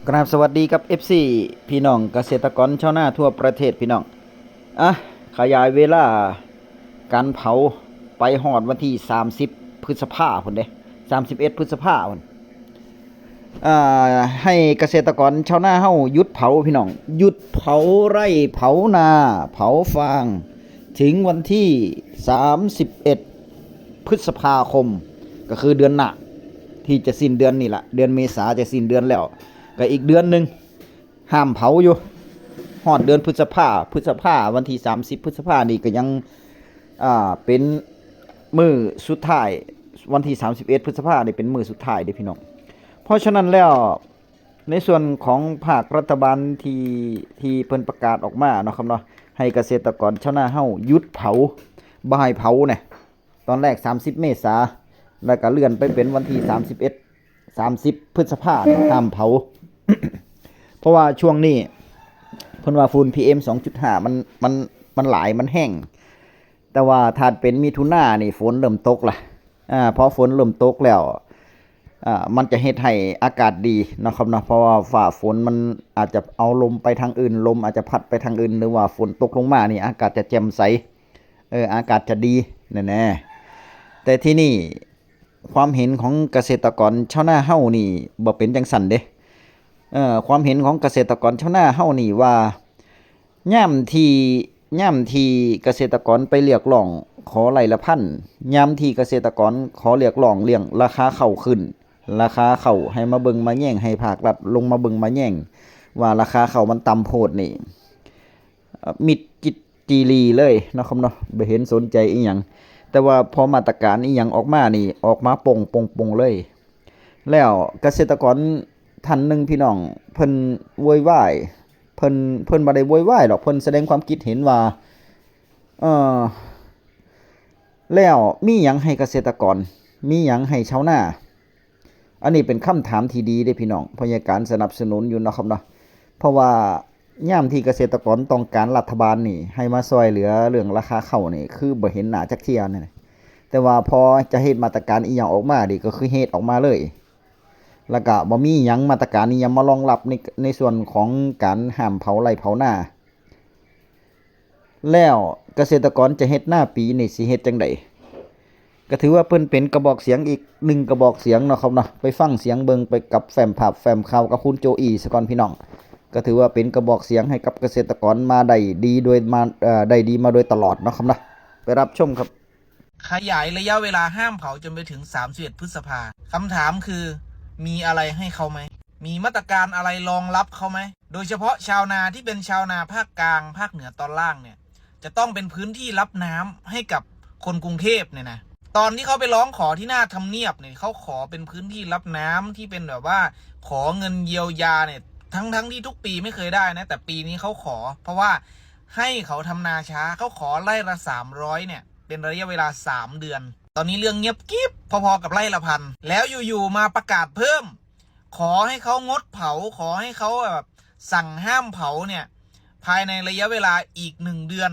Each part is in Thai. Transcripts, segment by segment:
กราบสวัสดีครับ FC พี่น้องเกษตรกรชาวนาทั่วประเทศพี่น้องอ่ะขยายเวลาการเผาไปหอดวันที่30พฤษภาคมเด้31พฤษภาคมให้เกษตรกรชาวนาเฮาหยุดเผาพี่น้องหยุดเผาไร่เผานาเผาฟางถึงวันที่31พฤษภาคมก็คือเดือนหน้าที่จะสิ้นเดือนนี่แหละเดือนเมษาจะสิ้นเดือนแล้วก็อีกเดือนหนึ่งห้ามเผาอยู่ฮอดเดือนพฤษภาวันที่30พฤษภานี่ก็ยังเป็นมื้อสุดท้ายวันที่31พฤษภานี่เป็นมื้อสุดท้ายเด้อพี่น้องเพราะฉะนั้นแล้วในส่วนของภาครัฐบาลที่เพิ่นประกาศออกมาเนาะครับเนาะให้เกษตรกรชาวนาเฮาหยุดเผาบ่ให้เผาเนี่ยตอนแรก30เมษาแล้วก็เลื่อนไปเป็นวันที่30พฤษภาคมห้ามเผา เพราะว่าช่วงนี้เพิ่นว่าฝุ่น PM 2.5มันหลายมันแห้งแต่ว่าถ้าเป็นมิถุนายนนี่ฝนเริ่มตกล่ะพอฝนเริ่มตกแล้วมันจะเฮ็ดให้อากาศดีนะครับเนาะเพราะว่าฝ่าฝนมันอาจจะเอาลมไปทางอื่นลมอาจจะพัดไปทางอื่นหรือว่าฝนตกลงมานี่อากาศจะแจ่มใสอากาศจะดีแน่ๆแต่ที่นี่ความเห็นของเกษตรกรชาวนาเฮานี่บ่เป็นจังซั่นเด้ความเห็นของเกษตรกรชาวนาเฮานี่ว่าย่ำที่เกษตรกรไปเรียกร้องขอไร่ละพันย่ำที่เกษตรกรขอเรียกร้องเรื่องราคาข้าวขึ้นราคาข้าวให้มาเบิ่งมาแย่งให้ภาครัฐลงมาเบิ่งมาแย่งว่าราคาข้าวมันต่ำโพดนี่มิดจิตจีรีเลยเนาะครับเนาะบ่เห็นสนใจอีหยังแต่ว่าพอมาตรการอีหยังออกมานี่ออกมาปงเลยแล้วเกษตรกรท่านหนึ่งพี่น้องเพิ่นโวยวายเพิ่นบ่ได้โวยวายหรอกเพิ่นแสดงความคิดเห็นว่าเอ่อแล้วมีหยังให้เกษตรกรมีหยังให้ชาวนาอันนี้เป็นคำถามที่ดีเด้พี่น้องเพราะการสนับสนุนอยู่เนาะครับเนาะเพราะว่ายามที่เกษตรกรต้องการรัฐบาลนี่ให้มาช่วยเหลือเรื่องราคาข้าวนี่คือบ่เห็นหน้าจักเที่ยนี่แต่ว่าพอจะเฮ็ดมาตรการอีหยังออกมาดิก็คือเฮ็ดออกมาเลยแล้วก็บ่มีหยังมาตรการนี้ยังมารองรับในส่วนของการห้ามเผาไร่เผานาแล้วเกษตรกรจะเฮ็ดหน้าปีนี่สิเฮ็ดจังได๋ก็ถือว่าเพิ่นเป็นกระบอกเสียงอีก1กระบอกเสียงเนาะครับเนาะไปฟังเสียงเบิ่งไปกับแฟ้มภาพแฟ้มข่าวกับคุณโจอีซะก่อนพี่น้องก็ถือว่าเป็นกระบอกเสียงให้กับเกษตรกรมาได้ดีโดยมาได้ดีมาโดยตลอดเนาะครับนะไปรับชมครับขยายระยะเวลาห้ามเผาจนไปถึง31พฤษภาคำถามคือมีอะไรให้เขาไหมมีมาตรการอะไรรองรับเขาไหมโดยเฉพาะชาวนาที่เป็นชาวนาภาคกลางภาคเหนือตอนล่างเนี่ยจะต้องเป็นพื้นที่รับน้ำให้กับคนกรุงเทพเนี่ยนะตอนที่เขาไปร้องขอที่หน้าทำเนียบเนี่ยเขาขอเป็นพื้นที่รับน้ำที่เป็นแบบว่าขอเงินเยียวยาเนี่ยทั้งที่ทุกปีไม่เคยได้นะแต่ปีนี้เขาขอเพราะว่าให้เขาทำนาช้าเขาขอไร่ละ300เนี่ยเป็นระยะเวลา3เดือนตอนนี้เรื่องเงียบกิ๊บพอๆกับไร่ละพันแล้วอยู่ๆมาประกาศเพิ่มขอให้เขางดเผาขอให้เขาแบบสั่งห้ามเผาเนี่ยภายในระยะเวลาอีก1เดือน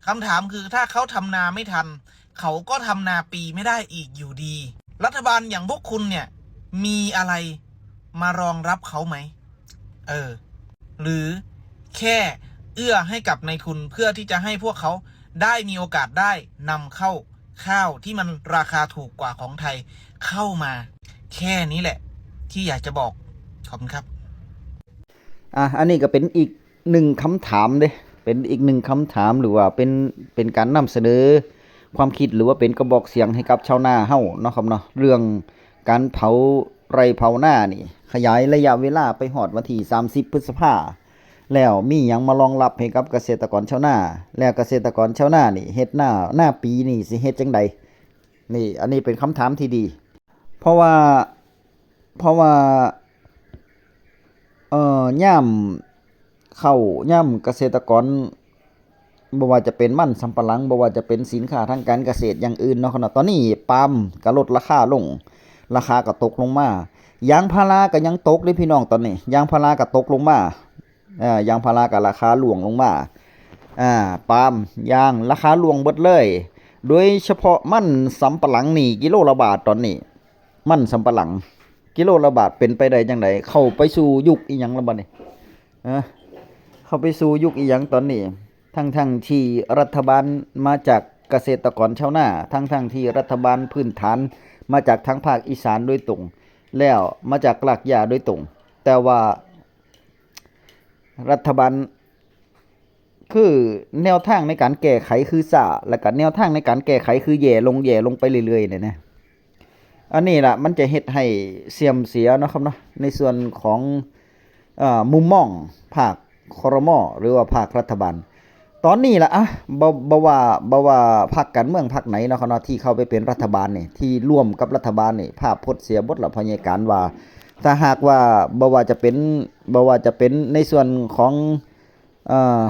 คำถามคือถ้าเขาทำนาไม่ทันเขาก็ทำนาปีไม่ได้อีกอยู่ดีรัฐบาลอย่างพวกคุณเนี่ยมีอะไรมารองรับเขาไหมหรือแค่เอื้อให้กับนายทุนเพื่อที่จะให้พวกเขาได้มีโอกาสได้นำเข้าข้าวที่มันราคาถูกกว่าของไทยเข้ามาแค่นี้แหละที่อยากจะบอกขอบคุณครับอันนี้ก็เป็นอีก1คำถามเด้เป็นอีก1คำถามหรือว่าเป็นการนำเสนอความคิดหรือว่าเป็นกระบอกเสียงให้กับชาวนาเฮาเนาะครับเนาะเรื่องการเผาไร่เผานานี่ขยายระยะเวลาไปฮอดวันที่30พฤษภาแล้วมีหยังมารองรับให้กับเกษตรกรชาวนาแล้วเกษตรกรชาวนานี่เฮ็ดหน้าปีนี่สิเฮ็ดจังได๋นี่อันนี้เป็นคำถามที่ดีเพราะว่าย่ามข้าวย่ามเกษตรกรบ่ว่าจะเป็นมันสำปะหลังบ่ว่าจะเป็นสินค้าทางการเกษตรอย่างอื่นเนาะตอนนี้ปาล์มก็ลดราคาลงราคาก็ตกลงมายางพาราก็ยังตกเด้พี่น้องตอนนี้ยางพาราก็ตกลงมายางพาราก็ราคาร่วงลงมาปาล์มยางราคาร่วงเบิดเลยโดยเฉพาะมันสำปะหลังนี่กิโลละบาทตอนนี้มันสำปะหลัง กิโลละบาทเป็นไปได้จังไดเข้าไปสู่ยุคอีหยังแล้วบัดนี้เข้าไปสู่ยุคอีหยังตอนนี้ทั้งที่รัฐบาลมาจากเกษตรกรชาวนาทั้งที่รัฐบาลพื้นฐานมาจากทางภาคอีสานโดยตรง แล้วมาจากรากหญ้าโดยตรง แต่ว่ารัฐบาลคือแนวทางในการแก้ไขคือซ่าแล้วก็แนวทางในการแก้ไขคือแย่ลงไปเรื่อยๆเนี่ยนะอันนี้ล่ะมันจะเฮ็ดให้เสื่อมเสียเนาะครับเนาะในส่วนของมุมมองภาคครม.หรือว่าภาครัฐบาลตอนนี้ล่ะบ่ว่าพรรคการเมืองพรรคไหนเนาะครับเนาะที่เข้าไปเป็นรัฐบาลนี่ที่ร่วมกับรัฐบาลนี่ภาพพจน์เสียบทละพยาการว่าถ้าหากว่าบ่ว่าจะเป็นในส่วนของเอ่อ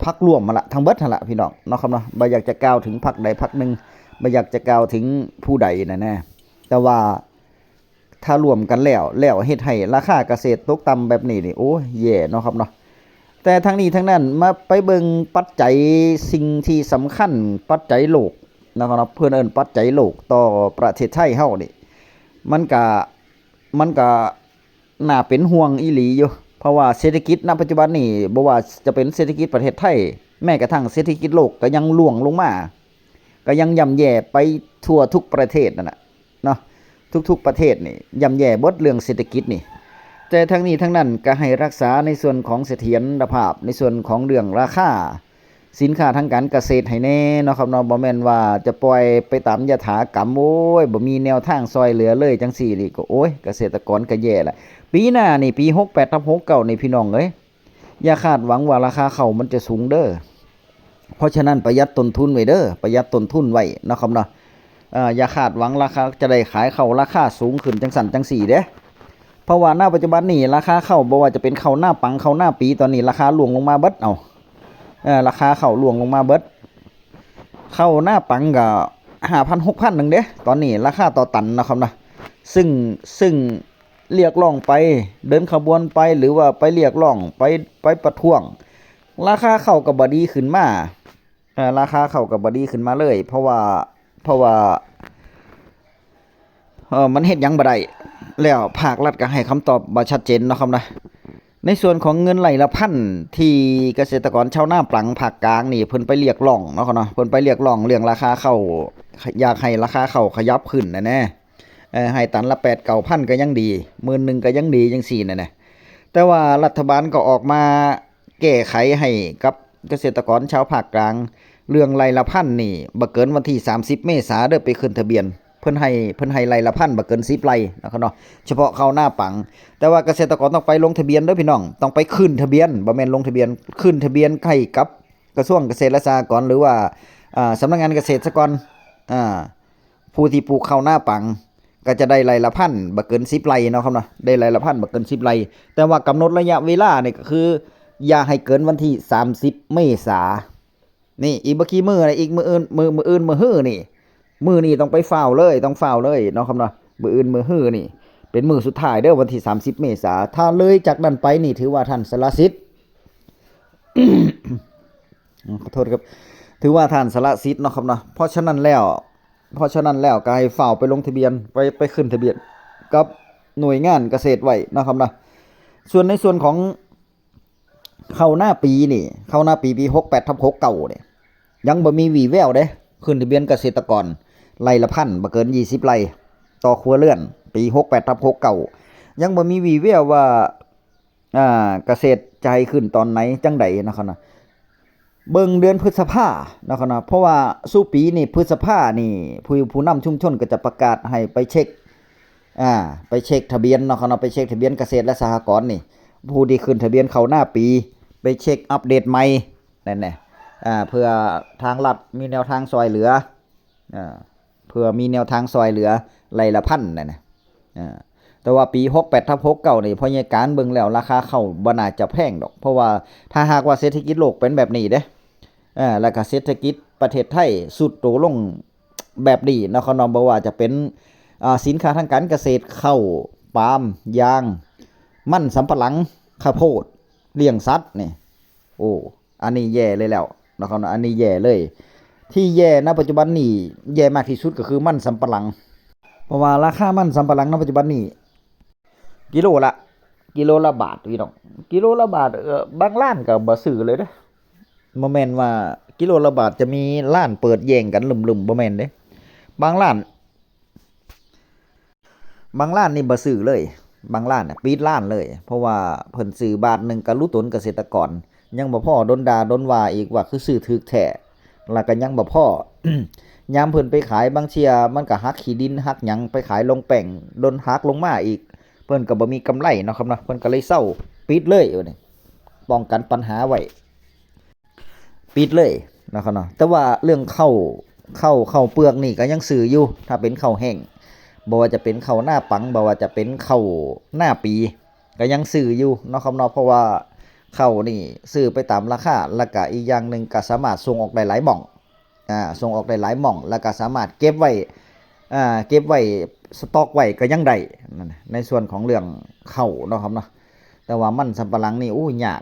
พรรคร่วมมาละทั้งเบิดหั่นล่ะพี่น้องเนาะครับเนาะบ่อยากจะกล่าวถึงพรรคใดพรรคหนึ่งบ่อยากจะกล่าวถึงผู้ใดแน่ๆแต่ว่าถ้ารวมกันแล้วเฮ็ดให้ราคาเกษตรตกต่ำแบบนี้นี่โอ้ยแย่เนาะครับเนาะแต่ทั้งนี้ทั้งนั้นมาไปเบิ่งปัจจัยสิ่งที่สำคัญปัจจัยโลกนะครับเนาะเพิ่นเอิ้นปัจจัยโลกต่อประเทศไทยเฮานี่มันก็น่าเป็นห่วงอีหลีอยู่เพราะว่าเศรษฐกิจณปัจจุบันนี่บ่ว่าจะเป็นเศรษฐกิจประเทศไทยแม้กระทั่งเศรษฐกิจโลกก็ยังล่วงลงมาก็ยังย่ำแย่ไปทั่วทุกประเทศนั่นน่ะเนาะทุกๆประเทศนี่ย่ำแย่เบิดเรื่องเศรษฐกิจนี่แต่ทั้งนี้ทั้งนั้นก็ให้รักษาในส่วนของเสถียรภาพในส่วนของเรื่องราคาสินค้าทางการเกษตรให้แน่เนาะครับเนาะบ่แม่นว่าจะปล่อยไปตามยถากรรมโอ้ยบ่มีแนวทางซอยเหลือเลยจังซี่นี่ก็โอ้ยเกษตรกรก็แย่ละปีหน้านี่ปี68/69นี่พี่น้องเอ้ยอย่าคาดหวังว่าราคาข้าวมันจะสูงเด้อเพราะฉะนั้นประหยัดต้นทุนไว้เด้อประหยัดต้นทุนไว้เนาะครับเนาะอย่าคาดหวังราคาจะได้ขายข้าวราคาสูงขึ้นจังสั่นจังซี่เด้เพราะว่าณปัจจุบันนี้ราคาข้าวบ่ว่าจะเป็นข้าวหน้าปังข้าวหน้าปีตอนนี้ราคาล่วงลงมาเบิดเอาราคาข้าวล่วงลงมาเบิดข้าวหน้าปังก็ 5,000 6,000นึงเด้ตอนนี้ราคาต่อตันนะครับนะซึ่งเรียกร้องไปเดินขบวนไปหรือว่าไปเรียกร้องไปประท้วงราคาข้าวก็บ่ดีขึ้นมาราคาข้าวก็บ่ดีขึ้นมาเลยเพราะว่ามันเฮ็ดหยังบ่ได้แล้วภาครัฐก็ให้คำตอบบ่ชัดเจนเนาะครับนะในส่วนของเงินไร่ละพันที่เกษตรกรชาวนาปลังภาคกลางนี่เพิ่นไปเรียกร้องเนาะครับเนาะเพิ่นไปเรียกร้องเรื่องราคาข้าวอยากให้ราคาข้าวขยับขึ้นแน่ให้ตันละ 8-9,000 ก็ยังดี10,000ก็ยังดีจังซี่นั่นน่ะแต่ว่ารัฐบาลก็ออกมาแก้ไขให้กับเกษตรกรชาวภาคกลางเรื่องไร่ละพันนี่บ่เกินวันที่30 เมษายนเด้อไปขึ้นทะเบียนเพิ่นให้ไร่ละพันบ่เกิน10 ไร่นะครับเนาะเฉพาะข้าวหน้าปังแต่ว่าเกษตรกรต้องไปลงทะเบียนเด้อพี่น้องต้องไปขึ้นทะเบียนบ่แม่นลงทะเบียนขึ้นทะเบียนให้กับกระทรวงเกษตรและสหกรณ์หรือว่าสำนักงานเกษตรสหกรณ์ผู้ที่ปลูกข้าวหน้าปังก็จะได้ไร่ละพันบ่เกิน10 ไร่เนาะครับเนาะได้ไร่ละพันบ่เกิน10 ไร่แต่ว่ากำหนดระยะเวลานี่ก็คืออย่าให้เกินวันที่30 เมษายนนี่อีกบ่กี่มื้อนะอีกมื้ออื่นมื้อฮื้อนี่มื้อนี้ต้องไปฟ้าวเลยต้องฟ้าวเลยเนาะครับเนาะมื้ออื่นมื้อฮื้อนี่เป็นมื้อสุดท้ายเด้อวันที่30 เมษายนถ้าเลยจากนั้นไปนี่ถือว่าท่านสละสิทธิ์ ขอโทษครับถือว่าท่านสละสิทธิ์เนาะครับเนาะเพราะฉะนั้นแล้วก็ให้ฝ้าวไปลงทะเบียนไปขึ้นทะเบียนกับหน่วยงานเกษตรไว้นะครับนะส่วนในส่วนของข้าวหน้าปีนี่ข้าวหน้าปี68/69นี่ยังบ่มีวี่แววเด้ขึ้นทะเบียนเกษตรกรไร่ละพันบ่เกิน20 ไร่ต่อครัวเรือนปี68/69ยังบ่มีวี่แววว่าเกษตรจะให้ขึ้นตอนไหนจังใดนะครับนะเบิ่งเดือนพฤษภานะครับนะเพราะว่าสู้ปีนี่พฤษภานี่ผู้นำชุมชนก็จะประกาศให้ไปเช็คทะเบียนเนาะครับนะไปเช็คทะเบียนเกษตรและสหกรณ์นี่ผู้ที่ขึ้นทะเบียนเข้าหน้าปีไปเช็คอัปเดตใหม่นั่นแหละเพื่อทางรัฐมีแนวทางซอยเหลือเพื่อมีแนวทางซอยเหลือไร่ละพันนั่นน่ะแต่ว่าปี68/69นี่พอยายการเบิ่งแล้วราคาข้าวบ่น่าจะแพงดอกเพราะว่าถ้าหากว่าเศรษฐกิจโลกเป็นแบบนี้เด้แล้วก็เศรษฐกิจประเทศไทยสุดโตลงแบบนี้เนาะครับเนาะบ่ว่าจะเป็นสินค้าทางการเกษตรข้าวปาล์มยางมันสำปะหลังข้าวโพดเลี้ยงสัตว์นี่โอ้อันนี้แย่เลยแล้วเนาะครับเนาะอันนี้แย่เลยที่แย่ณปัจจุบันนี้แย่มากที่สุดก็คือมันสำปะหลัง เพราะว่าราคามันสำปะหลังในปัจจุบันนี้กิโลละบาทพี่น้องกิโลละบาทบางร้านก็บ่ซื้อเลยเด้อบ่แม่นว่ากิโลละบาทจะมีร้านเปิดแย่งกันลึมๆบ่แม่นเด้บางร้านนี่บ่ซื้อเลยบางร้านน่ะปิดร้านเลย เพราะว่าเพิ่นซื้อบาทหนึงก็รู้ตนเกษตรกรยังบ่พอโดนด่าโดนว่าอีกว่าคือซื้อถูกแท้แล้วก็ยังบ่พอ ยามเพิ่นไปขายบางเที่ยมันก็หักขี้ดินหักหยังไปขายลงแป้งโดนหักลงมาอีกเพิ่นก็บ่มีกำไรเนาะครับเนาะเพิ่นก็เลยเซาปิดเลยนี่ป้องกันปัญหาไว้ปิดเลยนะครับเนาะแต่ว่าเรื่องข้าวเปลือกนี่ก็ยังซื้ออยู่ถ้าเป็นข้าวแห้งบ่ว่าจะเป็นข้าวหน้าปังบ่ว่าจะเป็นข้าวหน้าปีก็ยังซื้ออยู่เนาะครับเนาะเพราะว่าข้าวนี่ซื้อไปตามราคาแล้วก็อีกอย่างหนึงก็สามารถส่งออกได้หลายหม่องส่งออกได้หลายหม่องแล้วก็สามารถเก็บไว้สต็อกไว้ก็ยังได้นั่นน่ะในส่วนของเรื่องข้าวเนาะครับเนาะแต่ว่ามันสำปะหลังนี่อู้ยาก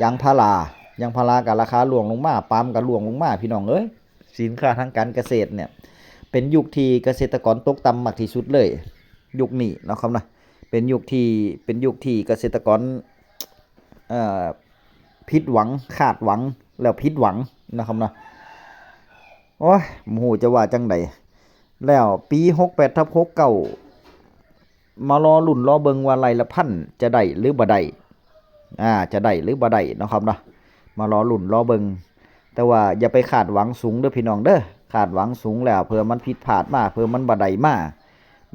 ยางพาราก็ราคาร่วงลงมาปาล์มก็ร่วงลงมาพี่น้องเอ้ยสินค้าทางการเกษตรเนี่ยเป็นยุคที่เกษตรกรตกต่ำมากที่สุดเลยยุคนี้เนาะครับนะเป็นยุคที่เกษตรกรเอ่อผิดหวังคาดหวังแล้วผิดหวังนะครับเนาะโอ้ยโมโหจะว่าจังใดแล้วปี68/69มารอลุ่นรอเบิงว่าไรละพันจะได้หรือบ่ได้จะได้หรือบ่ได้เนาะครับเนาะมารอลุ่นรอเบิงแต่ว่าอย่าไปคาดหวังสูงเด้อพี่น้องเด้อคาดหวังสูงแล้วเผื่อมันผิดพลาดมาเผื่อมันบ่ได้มา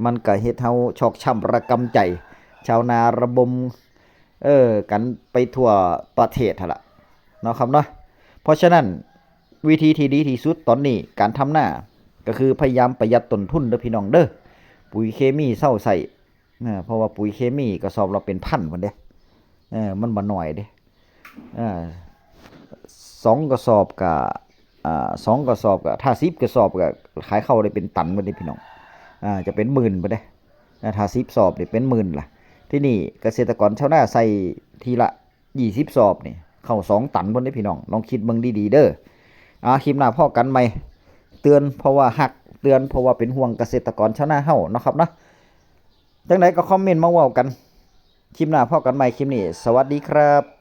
มันก็เฮ็ดเฮาชอกช้ำระกำใจชาวนาระบมกันไปทั่วประเทศหั่นล่ะเนาะครับเนาะเพราะฉะนั้นวิธีที่ดีที่สุดตอนนี้การทำนาก็คือพยายามประหยัดต้นทุนเด้อพี่น้องเด้อปุ๋ยเคมีเซาใส่เพราะว่าปุ๋ยเคมีกระสอบเราเป็นพันพุ่นเด้มันบ่น้อยเด้2 กระสอบกับ2 กระสอบกับถ้า10 กระสอบก็ขายเข้าได้เป็นตันพุ่นเด้พี่น้องจะเป็นหมื่นพุ่นเด้ถ้า10 สอบนี่เป็นหมื่นล่ะที่นี่เกษตรกรชาวนาใส่ทีละ20 สอบนี่เข้า2 ตันพุ่นเด้พี่น้องลองคิดเบิ่งดีๆเด้อคลิปหน้าพ้อกันใหม่เตือนเพราะว่าฮักเตือนเพราะว่าเป็นห่วงเกษตรกรชาวนาเฮาเนาะครับเนาะจังไดก็คอมเมนต์มาเว้ากันคลิปหน้าพ้อกันใหม่คลิปนี้สวัสดีครับ